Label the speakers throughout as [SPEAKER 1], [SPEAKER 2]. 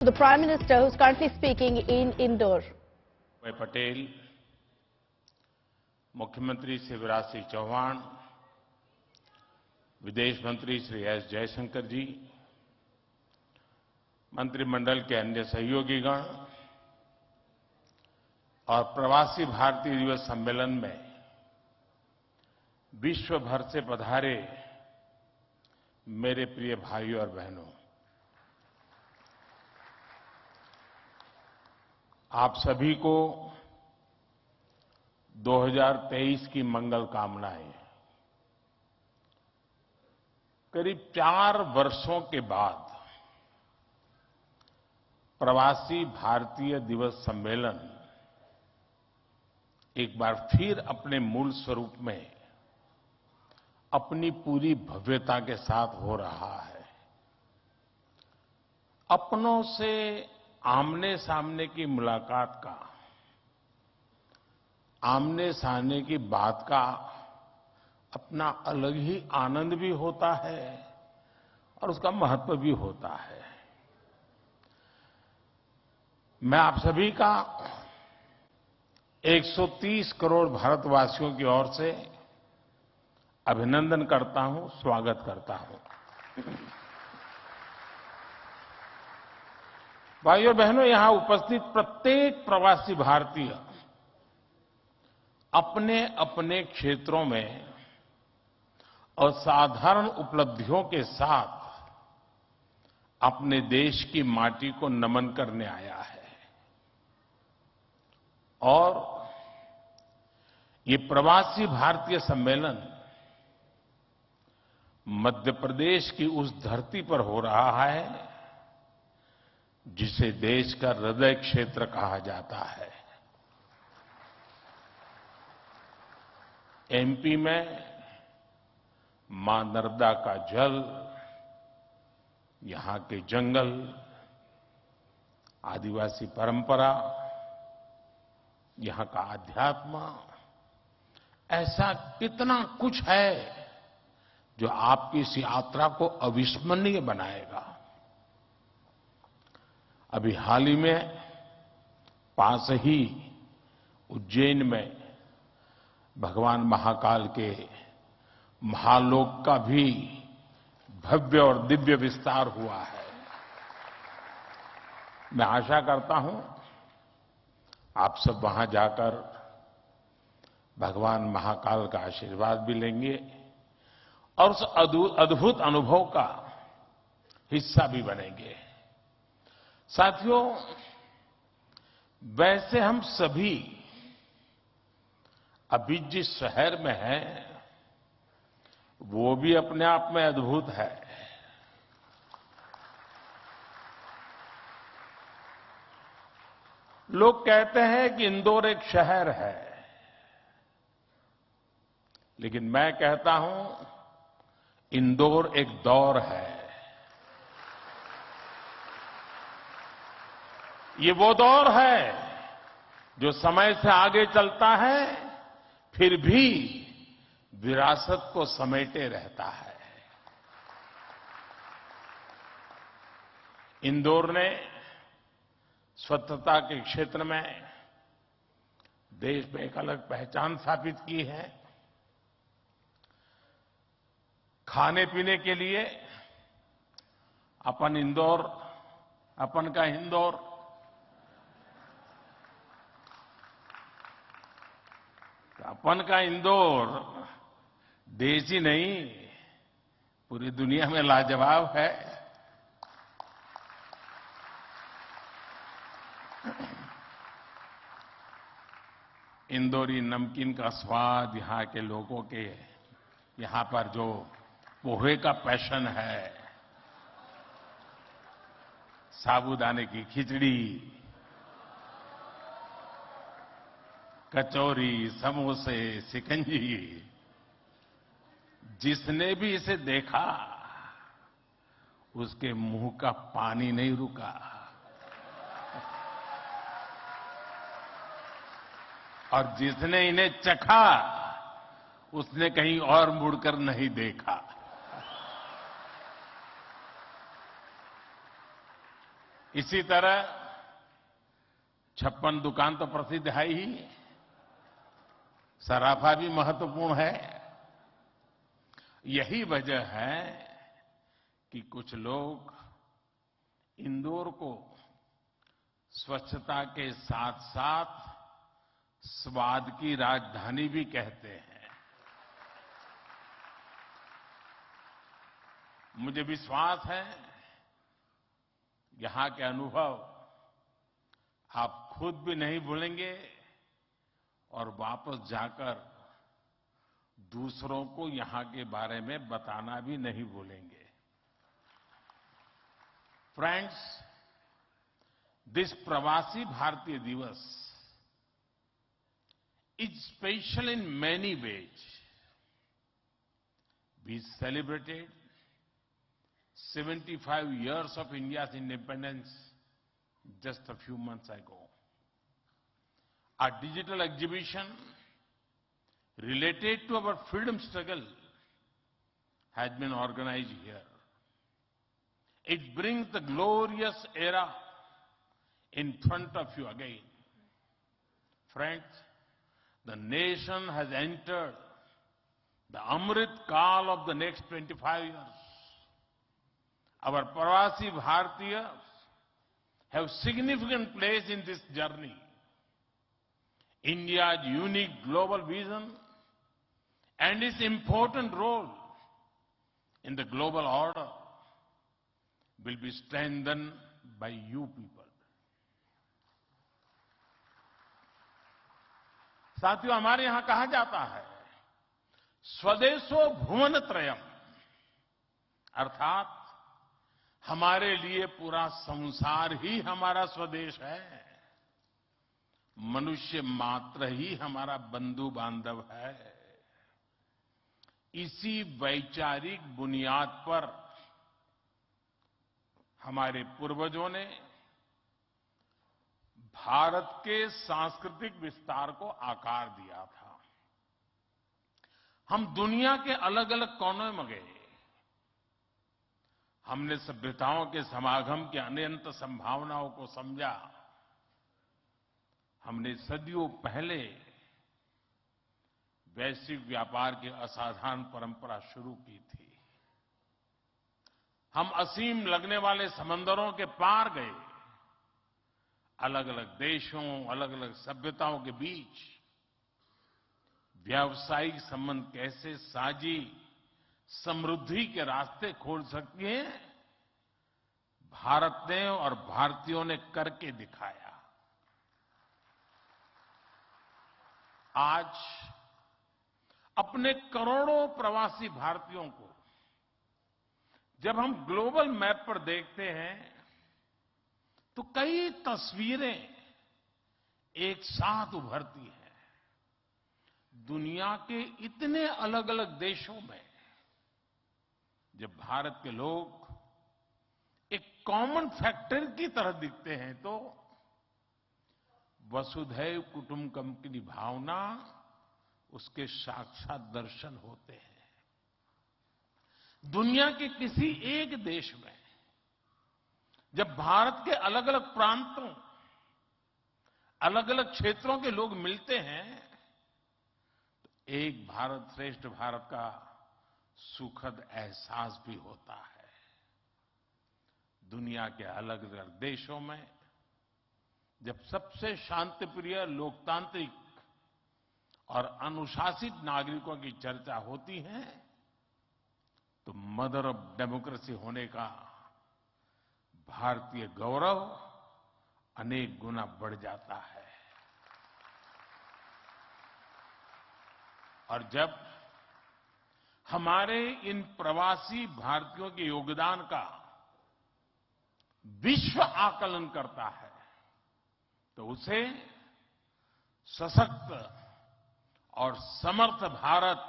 [SPEAKER 1] The Prime Minister, who's currently speaking in Indore.
[SPEAKER 2] Patel, मुख्यमंत्री शिवराज सिंह चौहान, विदेश मंत्री श्री एस जयशंकर जी, मंत्रिमंडल के अन्य सहयोगीगण और प्रवासी भारतीय दिवस सम्मेलन में विश्व भर से पधारे मेरे प्रिय भाइयों और बहनों, आप सभी को 2023 की मंगल कामनाएं। करीब 4 वर्षों के बाद प्रवासी भारतीय दिवस सम्मेलन एक बार फिर अपने मूल स्वरूप में अपनी पूरी भव्यता के साथ हो रहा है। अपनों से आमने सामने की मुलाकात का, आमने सामने की बात का अपना अलग ही आनंद भी होता है और उसका महत्व भी होता है। मैं आप सभी का 130 करोड़ भारतवासियों की ओर से अभिनंदन करता हूं, स्वागत करता हूं। भाइयों बहनों, यहां उपस्थित प्रत्येक प्रवासी भारतीय अपने अपने क्षेत्रों में असाधारण उपलब्धियों के साथ अपने देश की माटी को नमन करने आया है। और ये प्रवासी भारतीय सम्मेलन मध्य प्रदेश की उस धरती पर हो रहा है जिसे देश का हृदय क्षेत्र कहा जाता है। एमपी में मां नर्मदा का जल, यहां के जंगल, आदिवासी परंपरा, यहां का आध्यात्म, ऐसा कितना कुछ है जो आपकी इस यात्रा को अविस्मरणीय बनाएगा। अभी हाल ही में पास ही उज्जैन में भगवान महाकाल के महालोक का भी भव्य और दिव्य विस्तार हुआ है। मैं आशा करता हूं आप सब वहां जाकर भगवान महाकाल का आशीर्वाद भी लेंगे और उस अद्भुत अनुभव का हिस्सा भी बनेंगे। साथियों, वैसे हम सभी अभी जिस शहर में हैं वो भी अपने आप में अद्भुत है। लोग कहते हैं कि इंदौर एक शहर है, लेकिन मैं कहता हूं इंदौर एक दौर है। ये वो दौर है जो समय से आगे चलता है फिर भी विरासत को समेटे रहता है। इंदौर ने स्वच्छता के क्षेत्र में देश में एक अलग पहचान स्थापित की है। खाने पीने के लिए अपन का इंदौर अपन का इंदौर देश ही नहीं पूरी दुनिया में लाजवाब है। इंदौरी नमकीन का स्वाद, यहां के लोगों के यहां पर जो पोहे का पैशन है, साबूदाने की खिचड़ी, कचौरी, समोसे, शिकंजी, जिसने भी इसे देखा उसके मुंह का पानी नहीं रुका। और जिसने इन्हें चखा उसने कहीं और मुड़कर नहीं देखा। इसी तरह 56 दुकान तो प्रसिद्ध है ही, सराफा भी महत्वपूर्ण है। यही वजह है कि कुछ लोग इंदौर को स्वच्छता के साथ साथ स्वाद की राजधानी भी कहते हैं। मुझे विश्वास है यहां के अनुभव आप खुद भी नहीं भूलेंगे और वापस जाकर दूसरों को यहां के बारे में बताना भी नहीं भूलेंगे। फ्रेंड्स, दिस प्रवासी भारतीय दिवस is special in many ways. We celebrated 75 years of India's independence just a few months ago. Our digital exhibition related to our freedom struggle has been organized here. It brings the glorious era in front of you again. Friends, the nation has entered the Amrit Kaal of the next 25 years. Our Pravasi Bhartiyas have significant place in this journey. India's unique global vision and its important role in the global order will be strengthened by you people. साथियों, हमारे यहां कहा जाता है स्वदेशो भुवन त्रयम, अर्थात हमारे लिए पूरा संसार ही हमारा स्वदेश है। मनुष्य मात्र ही हमारा बंधु बांधव है। इसी वैचारिक बुनियाद पर हमारे पूर्वजों ने भारत के सांस्कृतिक विस्तार को आकार दिया था। हम दुनिया के अलग अलग कोनों में गए। हमने सभ्यताओं के समागम की अनंत संभावनाओं को समझा। हमने सदियों पहले वैश्विक व्यापार की असाधारण परंपरा शुरू की थी। हम असीम लगने वाले समंदरों के पार गए। अलग अलग देशों, अलग अलग सभ्यताओं के बीच व्यावसायिक संबंध कैसे साझी समृद्धि के रास्ते खोल सकती हैं, भारत ने और भारतीयों ने करके दिखाया। आज अपने करोड़ों प्रवासी भारतीयों को जब हम ग्लोबल मैप पर देखते हैं तो कई तस्वीरें एक साथ उभरती हैं। दुनिया के इतने अलग अलग देशों में जब भारत के लोग एक कॉमन फैक्टर की तरह दिखते हैं तो वसुधैव कुटुंबकम की भावना उसके साक्षात दर्शन होते हैं। दुनिया के किसी एक देश में जब भारत के अलग अलग प्रांतों, अलग अलग क्षेत्रों के लोग मिलते हैं तो एक भारत श्रेष्ठ भारत का सुखद एहसास भी होता है। दुनिया के अलग अलग देशों में जब सबसे शांतिप्रिय, लोकतांत्रिक और अनुशासित नागरिकों की चर्चा होती है तो मदर ऑफ डेमोक्रेसी होने का भारतीय गौरव अनेक गुना बढ़ जाता है। और जब हमारे इन प्रवासी भारतीयों के योगदान का विश्व आकलन करता है तो उसे सशक्त और समर्थ भारत,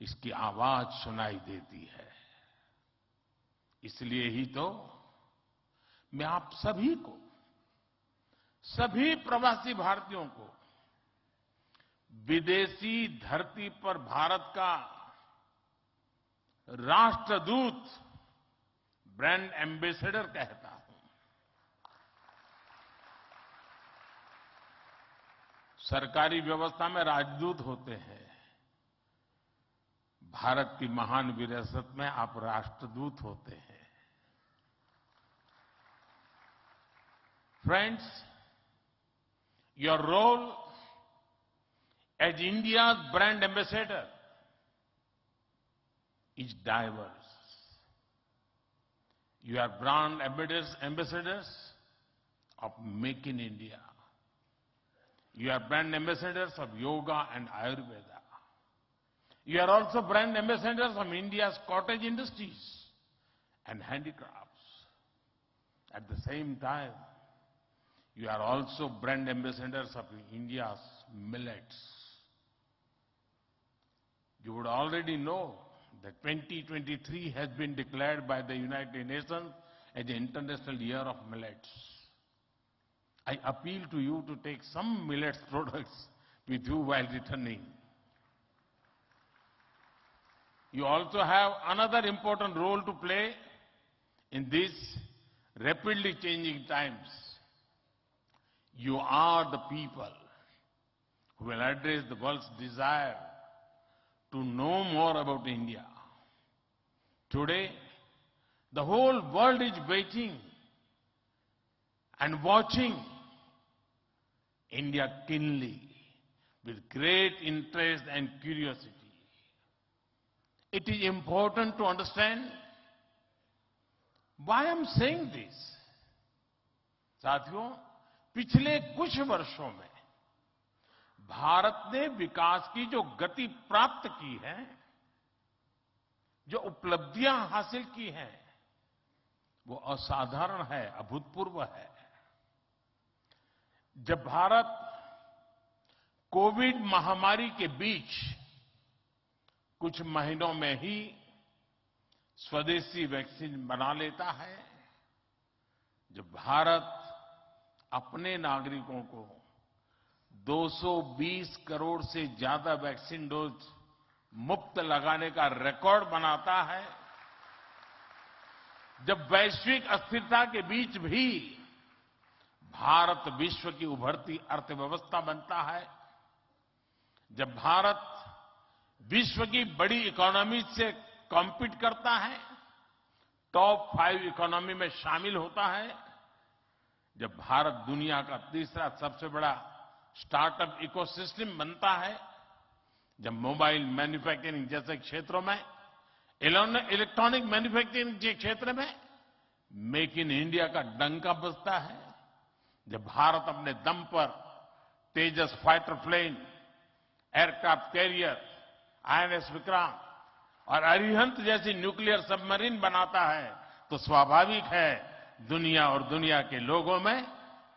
[SPEAKER 2] इसकी आवाज सुनाई देती है। इसलिए ही तो मैं आप सभी को, सभी प्रवासी भारतीयों को विदेशी धरती पर भारत का राष्ट्रदूत, ब्रांड एम्बेसडर कहता हूं। सरकारी व्यवस्था में राजदूत होते हैं। भारत की महान विरासत में आप राष्ट्रदूत होते हैं। Friends, your role as India's brand ambassador is diverse. You are brand ambassadors of Make in India. You are brand ambassadors of yoga and Ayurveda. You are also brand ambassadors of India's cottage industries and handicrafts. At the same time, you are also brand ambassadors of India's millets. You would already know that 2023 has been declared by the United Nations as the International Year of Millets. I appeal to you to take some millets products with you while returning. You also have another important role to play in these rapidly changing times. You are the people who will address the world's desire to know more about India. Today, the whole world is waiting and watching India keenly with great interest and curiosity. It is important to understand why I'm saying this. साथियों, पिछले कुछ वर्षों में भारत ने विकास की जो गति प्राप्त की है, जो उपलब्धियां हासिल की हैं, वो असाधारण है, अभूतपूर्व है। जब भारत कोविड महामारी के बीच कुछ महीनों में ही स्वदेशी वैक्सीन बना लेता है, जब भारत अपने नागरिकों को 220 करोड़ से ज्यादा वैक्सीन डोज मुफ्त लगाने का रिकॉर्ड बनाता है, जब वैश्विक अस्थिरता के बीच भी भारत विश्व की उभरती अर्थव्यवस्था बनता है, जब भारत विश्व की बड़ी इकोनॉमी से कॉम्पीट करता है, टॉप 5 इकोनॉमी में शामिल होता है, जब भारत दुनिया का तीसरा सबसे बड़ा स्टार्टअप इकोसिस्टम बनता है, जब मोबाइल मैन्युफैक्चरिंग जैसे क्षेत्रों में, इलेक्ट्रॉनिक मैन्युफैक्चरिंग के क्षेत्र में मेक इन इंडिया का डंका बजता है, जब भारत अपने दम पर Tejas fighter plane, aircraft carrier, INS Vikrant और अरिहंत जैसी न्यूक्लियर सबमरीन बनाता है, तो स्वाभाविक है दुनिया और दुनिया के लोगों में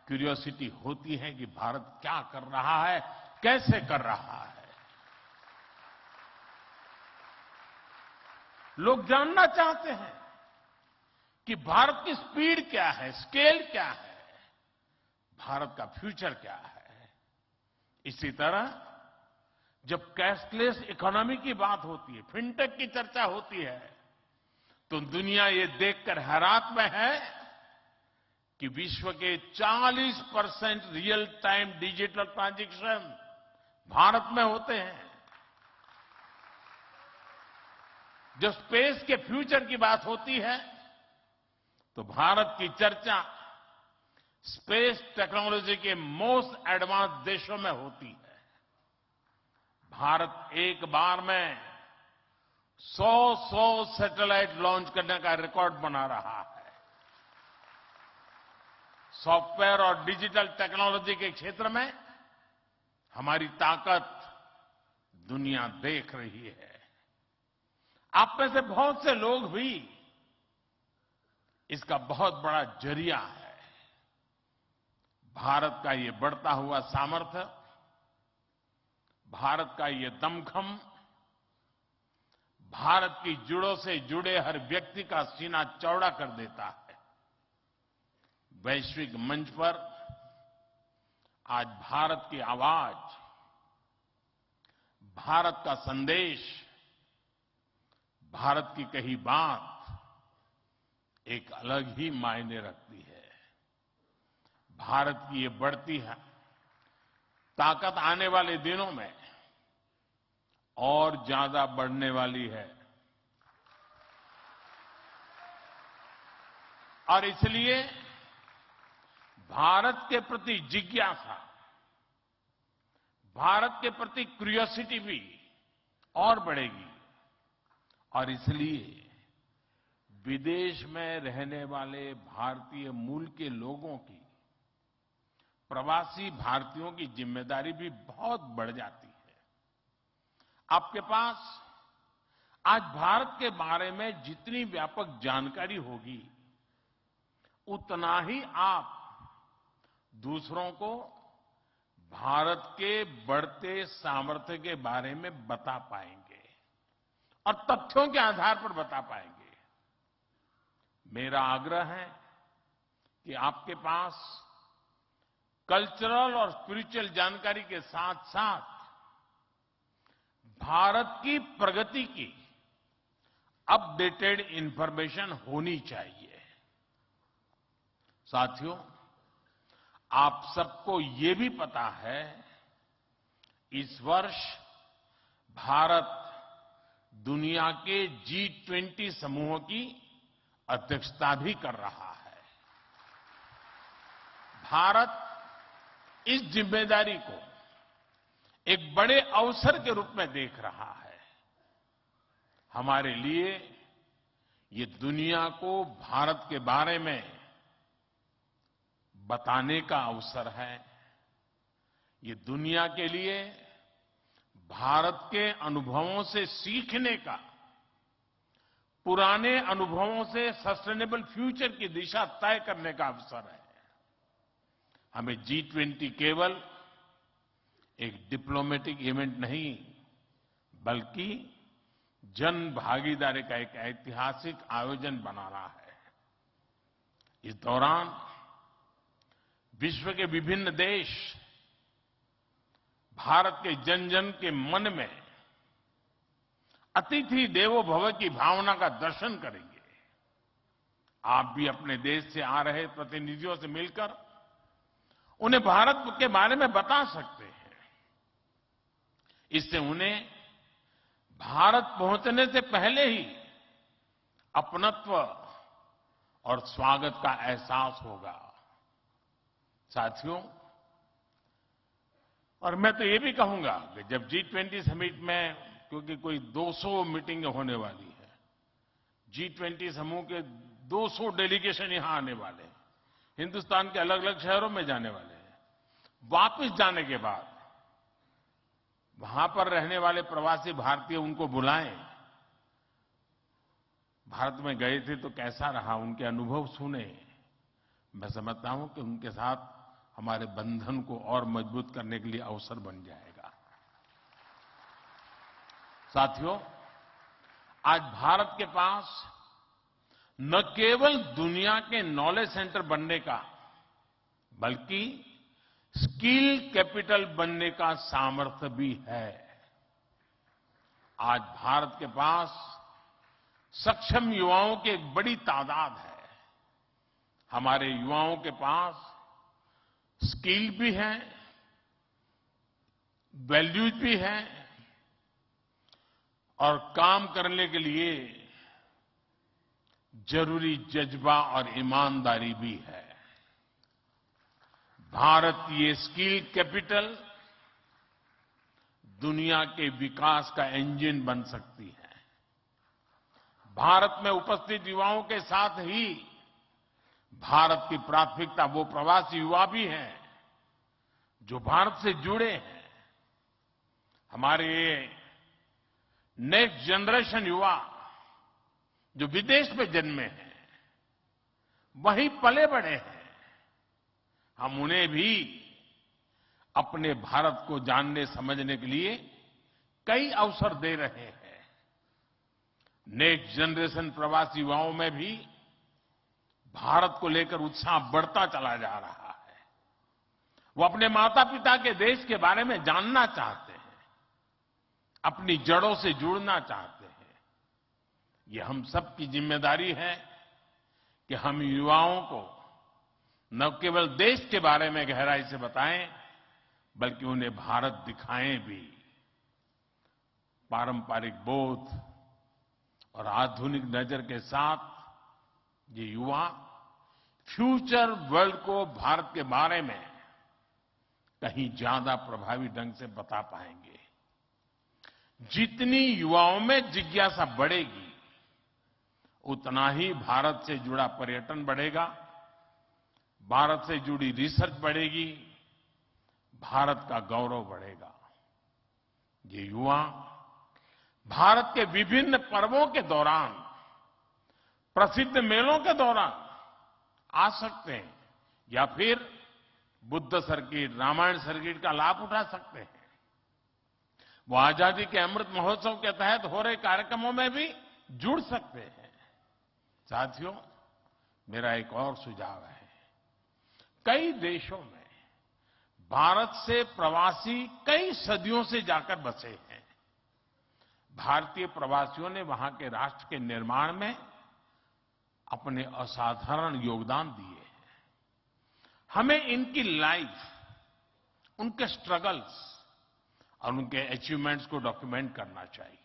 [SPEAKER 2] क्यूरियोसिटी होती है कि भारत क्या कर रहा है, कैसे कर रहा है। लोग जानना चाहते हैं कि भारत की स्पीड क्या है, स्केल क्या है, भारत का फ्यूचर क्या है। इसी तरह जब कैशलेस इकोनॉमी की बात होती है, फिनटेक की चर्चा होती है, तो दुनिया ये देखकर हैरात में है कि विश्व के 40% real time digital transaction Bharat में होते हैं। जब स्पेस के फ्यूचर की बात होती है, तो भारत की चर्चा स्पेस टेक्नोलॉजी के मोस्ट एडवांस देशों में होती है। भारत एक बार में 100 सैटेलाइट लॉन्च करने का रिकॉर्ड बना रहा है। सॉफ्टवेयर और डिजिटल टेक्नोलॉजी के क्षेत्र में हमारी ताकत दुनिया देख रही है। आप में से बहुत से लोग भी इसका बहुत बड़ा जरिया है। भारत का ये बढ़ता हुआ सामर्थ्य, भारत का ये दमखम, भारत की जड़ों से जुड़े हर व्यक्ति का सीना चौड़ा कर देता है। वैश्विक मंच पर आज भारत की आवाज, भारत का संदेश, भारत की कही बात एक अलग ही मायने रखती है। भारत की ये बढ़ती है ताकत आने वाले दिनों में और ज्यादा बढ़ने वाली है। और इसलिए भारत के प्रति जिज्ञासा, भारत के प्रति क्यूरियोसिटी भी और बढ़ेगी। और इसलिए विदेश में रहने वाले भारतीय मूल के लोगों की, प्रवासी भारतीयों की जिम्मेदारी भी बहुत बढ़ जाती है। आपके पास आज भारत के बारे में जितनी व्यापक जानकारी होगी, उतना ही आप दूसरों को भारत के बढ़ते सामर्थ्य के बारे में बता पाएंगे और तथ्यों के आधार पर बता पाएंगे। मेरा आग्रह है कि आपके पास कल्चरल और स्पिरिचुअल जानकारी के साथ साथ भारत की प्रगति की अपडेटेड इंफॉर्मेशन होनी चाहिए। साथियों, आप सबको ये भी पता है, इस वर्ष भारत दुनिया के G20 समूह की अध्यक्षता भी कर रहा है। भारत इस जिम्मेदारी को एक बड़े अवसर के रूप में देख रहा है। हमारे लिए ये दुनिया को भारत के बारे में बताने का अवसर है। ये दुनिया के लिए भारत के अनुभवों से सीखने का, पुराने अनुभवों से सस्टेनेबल फ्यूचर की दिशा तय करने का अवसर है। हमें G20 केवल एक डिप्लोमेटिक इवेंट नहीं, बल्कि जन भागीदारी का एक ऐतिहासिक आयोजन बनाना है। इस दौरान विश्व के विभिन्न देश भारत के जन जन के मन में अतिथि देवो भव की भावना का दर्शन करेंगे। आप भी अपने देश से आ रहे प्रतिनिधियों से मिलकर उन्हें भारत के बारे में बता सकते हैं। इससे उन्हें भारत पहुंचने से पहले ही अपनत्व और स्वागत का एहसास होगा। साथियों, और मैं तो ये भी कहूंगा कि जब G20 समिट में, क्योंकि कोई 200 मीटिंगें होने वाली है, G20 समूह के 200 डेलीगेशन यहां आने वाले हैं, हिंदुस्तान के अलग अलग शहरों में जाने वाले हैं। वापस जाने के बाद वहां पर रहने वाले प्रवासी भारतीय उनको बुलाएं, भारत में गए थे तो कैसा रहा, उनके अनुभव सुने। मैं समझता हूं कि उनके साथ हमारे बंधन को और मजबूत करने के लिए अवसर बन जाएगा। साथियों, आज भारत के पास न केवल दुनिया के नॉलेज सेंटर बनने का, बल्कि स्किल कैपिटल बनने का सामर्थ्य भी है। आज भारत के पास सक्षम युवाओं की एक बड़ी तादाद है। हमारे युवाओं के पास स्किल भी है, वैल्यूज भी है और काम करने के लिए जरूरी जज्बा और ईमानदारी भी है। भारत ये स्किल कैपिटल दुनिया के विकास का इंजन बन सकती है। भारत में उपस्थित युवाओं के साथ ही भारत की प्राथमिकता वो प्रवासी युवा भी हैं जो भारत से जुड़े हैं। हमारे नेक्स्ट जनरेशन युवा जो विदेश में जन्मे हैं, वहीं पले बड़े हैं, हम उन्हें भी अपने भारत को जानने समझने के लिए कई अवसर दे रहे हैं। नेक्स्ट जनरेशन प्रवासी युवाओं में भी भारत को लेकर उत्साह बढ़ता चला जा रहा है। वो अपने माता पिता के देश के बारे में जानना चाहते हैं, अपनी जड़ों से जुड़ना चाहते हैं। ये हम सबकी जिम्मेदारी है कि हम युवाओं को न केवल देश के बारे में गहराई से बताएं, बल्कि उन्हें भारत दिखाएं भी। पारंपरिक बोध और आधुनिक नजर के साथ ये युवा फ्यूचर वर्ल्ड को भारत के बारे में कहीं ज्यादा प्रभावी ढंग से बता पाएंगे। जितनी युवाओं में जिज्ञासा बढ़ेगी, उतना ही भारत से जुड़ा पर्यटन बढ़ेगा, भारत से जुड़ी रिसर्च बढ़ेगी, भारत का गौरव बढ़ेगा। ये युवा भारत के विभिन्न पर्वों के दौरान, प्रसिद्ध मेलों के दौरान आ सकते हैं या फिर बुद्ध सर्किट, रामायण सर्किट का लाभ उठा सकते हैं। वो आजादी के अमृत महोत्सव के तहत हो रहे कार्यक्रमों में भी जुड़ सकते हैं। साथियों, मेरा एक और सुझाव है। कई देशों में भारत से प्रवासी कई सदियों से जाकर बसे हैं। भारतीय प्रवासियों ने वहां के राष्ट्र के निर्माण में अपने असाधारण योगदान दिए हैं। हमें इनकी लाइफ, उनके स्ट्रगल्स और उनके अचीवमेंट्स को डॉक्यूमेंट करना चाहिए।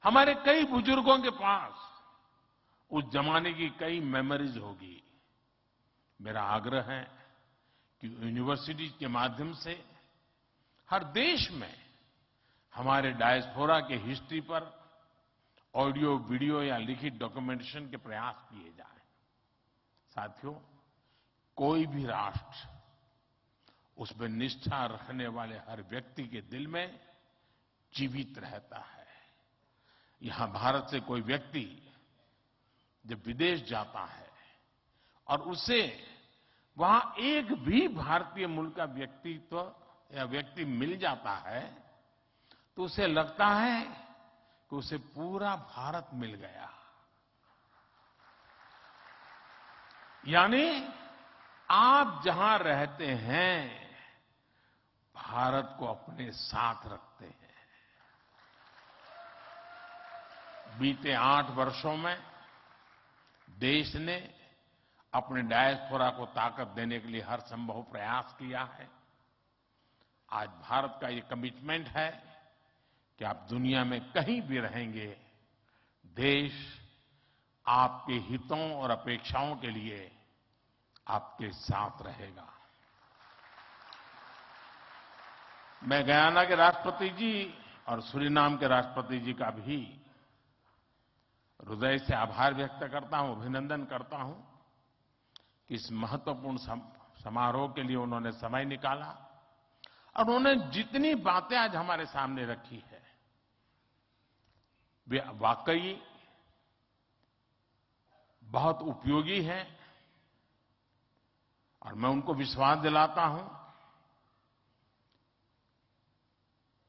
[SPEAKER 2] हमारे कई बुजुर्गों के पास उस जमाने की कई मेमोरीज होगी। मेरा आग्रह है कि यूनिवर्सिटी के माध्यम से हर देश में हमारे डायस्पोरा के हिस्ट्री पर ऑडियो, वीडियो या लिखित डॉक्यूमेंटेशन के प्रयास किए जाएं। साथियों, कोई भी राष्ट्र उसमें निष्ठा रखने वाले हर व्यक्ति के दिल में जीवित रहता है। यहां भारत से कोई व्यक्ति जब विदेश जाता है और उसे वहां एक भी भारतीय मूल का व्यक्तित्व या व्यक्ति मिल जाता है, तो उसे लगता है कि उसे पूरा भारत मिल गया। यानी आप जहां रहते हैं, भारत को अपने साथ रखते हैं। बीते 8 वर्षों में देश ने अपने डायस्पोरा को ताकत देने के लिए हर संभव प्रयास किया है। आज भारत का ये कमिटमेंट है कि आप दुनिया में कहीं भी रहेंगे, देश आपके हितों और अपेक्षाओं के लिए आपके साथ रहेगा। मैं गयाना के राष्ट्रपति जी और सूरीनाम के राष्ट्रपति जी का भी हृदय से आभार व्यक्त करता हूं, अभिनंदन करता हूं कि इस महत्वपूर्ण समारोह के लिए उन्होंने समय निकाला और उन्होंने जितनी बातें आज हमारे सामने रखी है, वे वाकई बहुत उपयोगी हैं। और मैं उनको विश्वास दिलाता हूं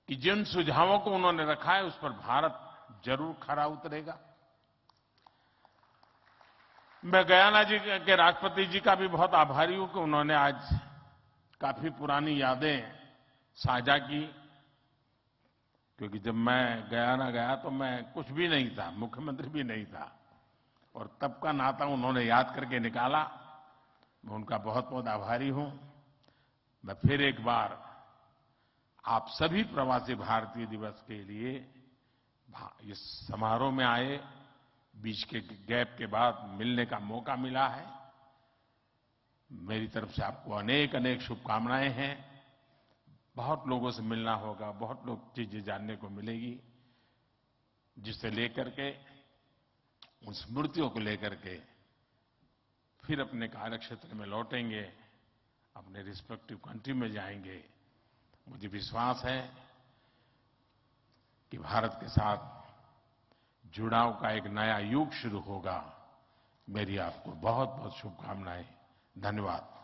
[SPEAKER 2] कि जिन सुझावों को उन्होंने रखा है, उस पर भारत जरूर खरा उतरेगा। मैं गयाना जी के राष्ट्रपति जी का भी बहुत आभारी हूं कि उन्होंने आज काफी पुरानी यादें साझा की, क्योंकि जब मैं गयाना गया तो मैं कुछ भी नहीं था, मुख्यमंत्री भी नहीं था, और तब का नाता उन्होंने याद करके निकाला। मैं उनका बहुत बहुत आभारी हूं। मैं फिर एक बार आप सभी प्रवासी भारतीय दिवस के लिए इस समारोह में आए, बीच के गैप के बाद मिलने का मौका मिला है। मेरी तरफ से आपको अनेक अनेक शुभकामनाएं हैं। बहुत लोगों से मिलना होगा, बहुत लोग चीजें जानने को मिलेगी, जिसे लेकर के, उन स्मृतियों को लेकर के फिर अपने कार्यक्षेत्र में लौटेंगे, अपने रिस्पेक्टिव कंट्री में जाएंगे। मुझे विश्वास है कि भारत के साथ जुड़ाव का एक नया युग शुरू होगा। मेरी आपको बहुत बहुत शुभकामनाएं। धन्यवाद।